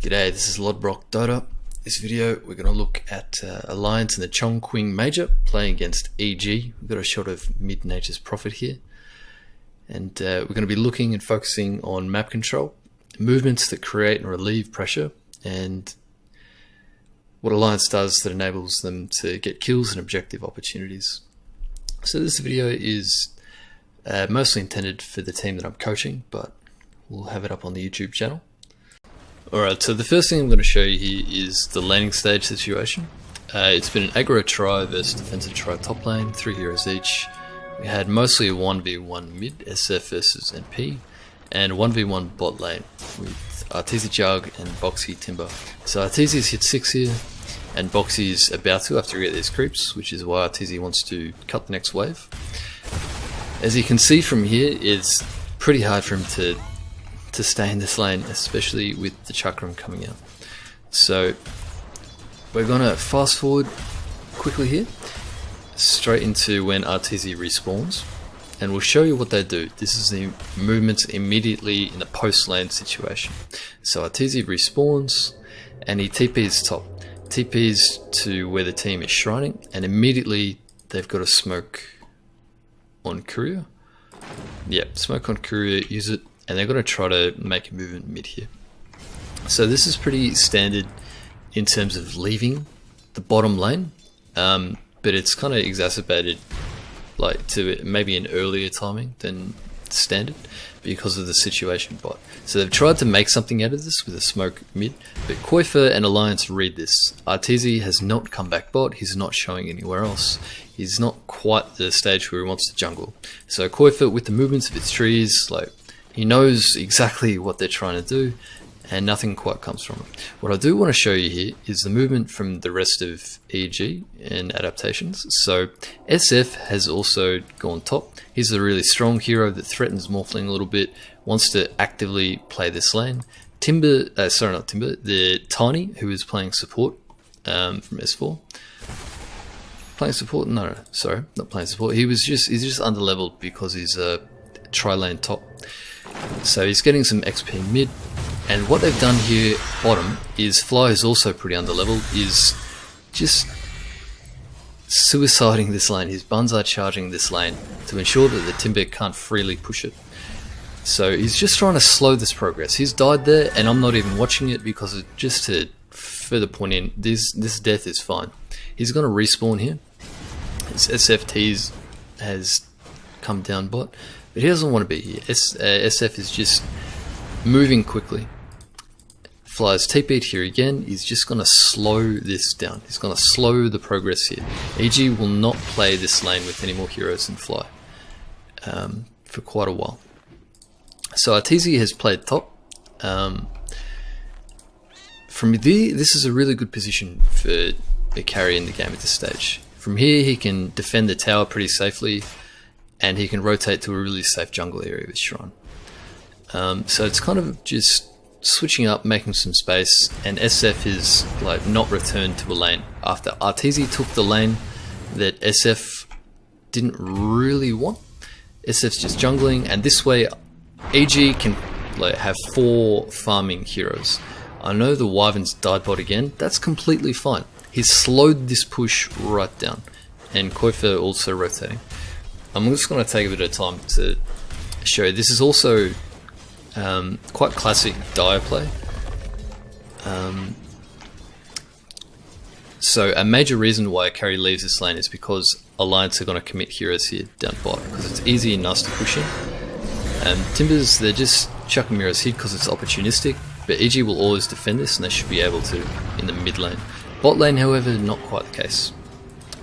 G'day, this is Lodbrock Dota. This video we're going to look at Alliance in the Chongqing Major playing against EG. We've got a shot of Mid-Nature's Prophet here, and we're going to be looking and focusing on map control, movements that create and relieve pressure, and what Alliance does that enables them to get kills and objective opportunities. So this video is mostly intended for the team that I'm coaching, but we'll have it up on the YouTube channel. Alright, so the first thing I'm going to show you here is the laning stage situation. It's been an aggro try versus defensive try top lane, 3 heroes each. We had mostly a 1v1 mid, SF versus NP, and 1v1 bot lane with Arteezy Jug and Boxy Timber. So Arteezy's hit 6 here, and Boxy's about to after he get these creeps, which is why Arteezy wants to cut the next wave. As you can see from here, it's pretty hard for him to stay in this lane, especially with the Chakram coming out. So we're gonna fast forward quickly here, straight into when Arteezy respawns, and we'll show you what they do. This is the movements immediately in the post lane situation. So Arteezy respawns, and he TP's top. TP's to where the team is shrining, and immediately they've got a smoke on Courier. Yep, smoke on Courier, use it, and they're going to try to make a movement mid here. So this is pretty standard in terms of leaving the bottom lane, but it's kind of exacerbated like to maybe an earlier timing than standard because of the situation bot. So they've tried to make something out of this with a smoke mid, but Koifer and Alliance read this. Arteezy has not come back bot, he's not showing anywhere else. He's not quite the stage where he wants to jungle. So Koifer, with the movements of its trees, like, he knows exactly what they're trying to do, and nothing quite comes from it. What I do want to show you here is the movement from the rest of EG and adaptations. So SF has also gone top. He's a really strong hero that threatens Morphling a little bit, wants to actively play this lane. The Tiny, who is playing support from S4. Playing support? No, sorry, not playing support. He's just underleveled because he's a tri-lane top. So he's getting some XP mid, and what they've done here bottom is Fly is also pretty underleveled, is just suiciding this lane. His buns are charging this lane to ensure that the Timber can't freely push it. So he's just trying to slow this progress. He's died there, and I'm not even watching it because just to further point in, this death is fine. He's going to respawn here. His SFTs has come down bot, but he doesn't want to be here. SF is just moving quickly. Fly's TP'd here again. He's just going to slow this down. He's going to slow the progress here. EG will not play this lane with any more heroes than Fly for quite a while. So Arteezy has played top. From there, this is a really good position for a carry in the game at this stage. From here, he can defend the tower pretty safely, and he can rotate to a really safe jungle area with Shrine. So it's kind of just switching up, making some space, and SF is like not returned to a lane after Arteezy took the lane that SF didn't really want. SF's just jungling, and this way EG can like have 4 farming heroes. I know the Wyvern's died bot again, that's completely fine. He's slowed this push right down, and Koifer also rotating. I'm just going to take a bit of time to show you. This is also quite classic Dire play. So a major reason why a carry leaves this lane is because Alliance are going to commit heroes here down bot, because it's easy and nice to push in. Timbers, they're just chucking heroes here because it's opportunistic, but EG will always defend this, and they should be able to in the mid lane. Bot lane, however, not quite the case.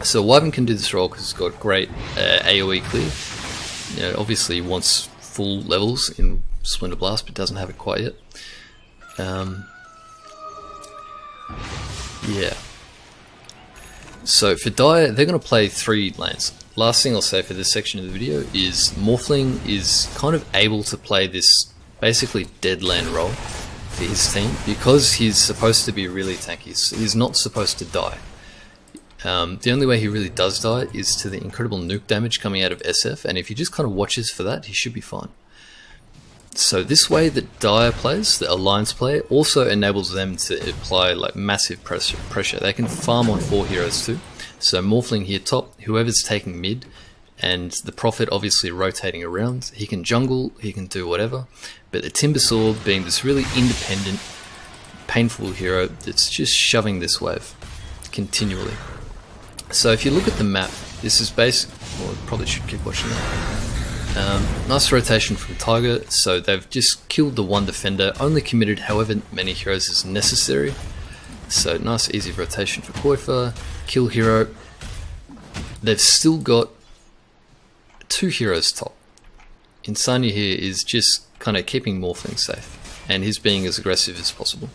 So Wyvern can do this role because it's got great AoE clear. You know, obviously he wants full levels in Splendor Blast, but doesn't have it quite yet. Yeah. So for Dire, they're going to play 3 lanes. Last thing I'll say for this section of the video is Morphling is kind of able to play this basically dead lane role for his team because he's supposed to be really tanky. He's not supposed to die. The only way he really does die is to the incredible nuke damage coming out of SF, and if he just kind of watches for that, he should be fine. So this way that Dire plays, the Alliance play, also enables them to apply like massive pressure. They can farm on 4 heroes too. So Morphling here top, whoever's taking mid, and the Prophet obviously rotating around. He can jungle, he can do whatever, but the Timbersaw being this really independent, painful hero that's just shoving this wave continually. So if you look at the map, this is well, probably should keep watching that. Nice rotation from Tiger, so they've just killed the one defender, only committed however many heroes is necessary. So nice easy rotation for Koifa, kill hero. They've still got 2 heroes top. Insania here is just kind of keeping Morphling safe, and he's being as aggressive as possible.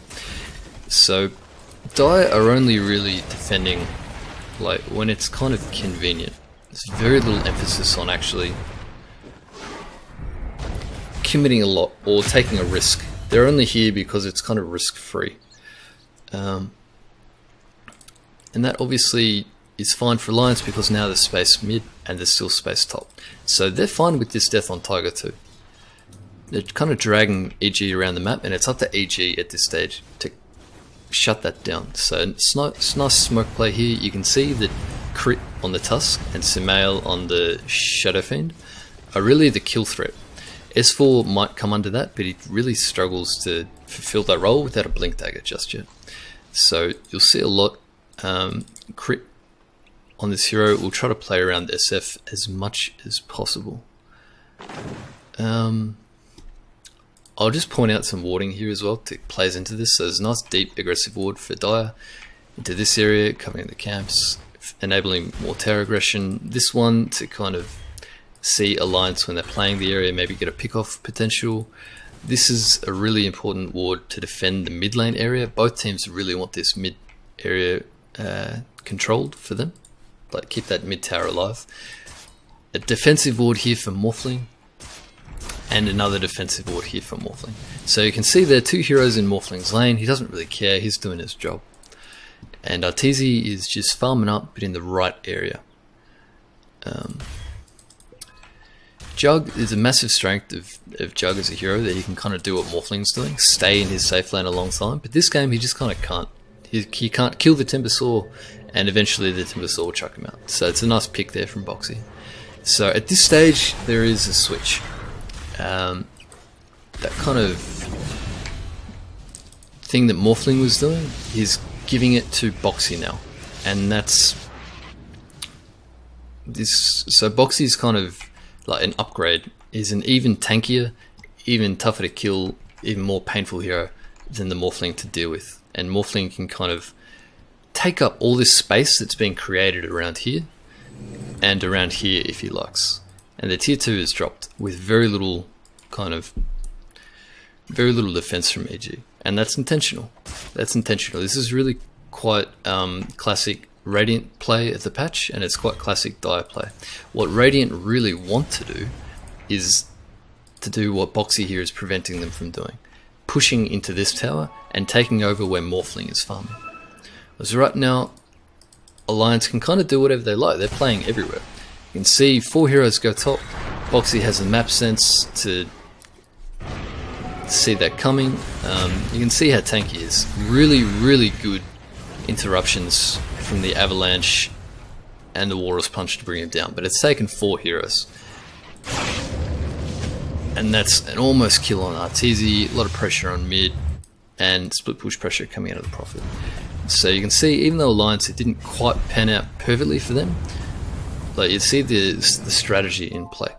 So Dire are only really defending like when it's kind of convenient. There's very little emphasis on actually committing a lot or taking a risk. They're only here because it's kind of risk free, and that obviously is fine for Alliance because now there's space mid and there's still space top, so they're fine with this death on Tiger too. They're kind of dragging EG around the map, and it's up to EG at this stage to shut that down. So it's nice smoke play here. You can see that crit on the Tusk and Sumail on the Shadow Fiend are really the kill threat. S4 might come under that, but he really struggles to fulfill that role without a Blink Dagger just yet. So you'll see a lot crit on this hero. We'll try to play around SF as much as possible. I'll just point out some warding here as well that plays into this. So there's a nice deep aggressive ward for Dire into this area, covering the camps, enabling more tower aggression. This one to kind of see Alliance when they're playing the area, maybe get a pick-off potential. This is a really important ward to defend the mid lane area. Both teams really want this mid area controlled for them, like keep that mid tower alive. A defensive ward here for Morphling, and another defensive ward here for Morphling. So you can see there are 2 heroes in Morphling's lane. He doesn't really care, he's doing his job. And Arteezy is just farming up, but in the right area. Jug is a massive strength of Jug as a hero, that he can kind of do what Morphling's doing, stay in his safe lane a long time, but this game he just kind of can't. He can't kill the Timbersaw, and eventually the Timbersaw will chuck him out. So it's a nice pick there from Boxy. So at this stage there is a switch. That kind of thing that Morphling was doing, he's giving it to Boxy now, and that's this. So Boxy's kind of like an upgrade, is an even tankier, even tougher to kill, even more painful hero than the Morphling to deal with. And Morphling can kind of take up all this space that's being created around here and around here if he likes. And the tier 2 is dropped with very little defense from EG, and that's intentional. That's intentional. This is really quite classic Radiant play of the patch, and it's quite classic Dire play. What Radiant really want to do is to do what Boxy here is preventing them from doing, pushing into this tower and taking over where Morphling is farming. Because right now Alliance can kind of do whatever they like. They're playing everywhere. You can see 4 heroes go top. Boxy has the map sense to see that coming. You can see how tanky he is. Really good interruptions from the Avalanche and the Walrus Punch to bring him down, but it's taken 4 heroes. And that's an almost kill on Arteezy, a lot of pressure on mid, and split push pressure coming out of the Prophet. So you can see, even though Alliance, it didn't quite pan out perfectly for them, like you see the strategy in play.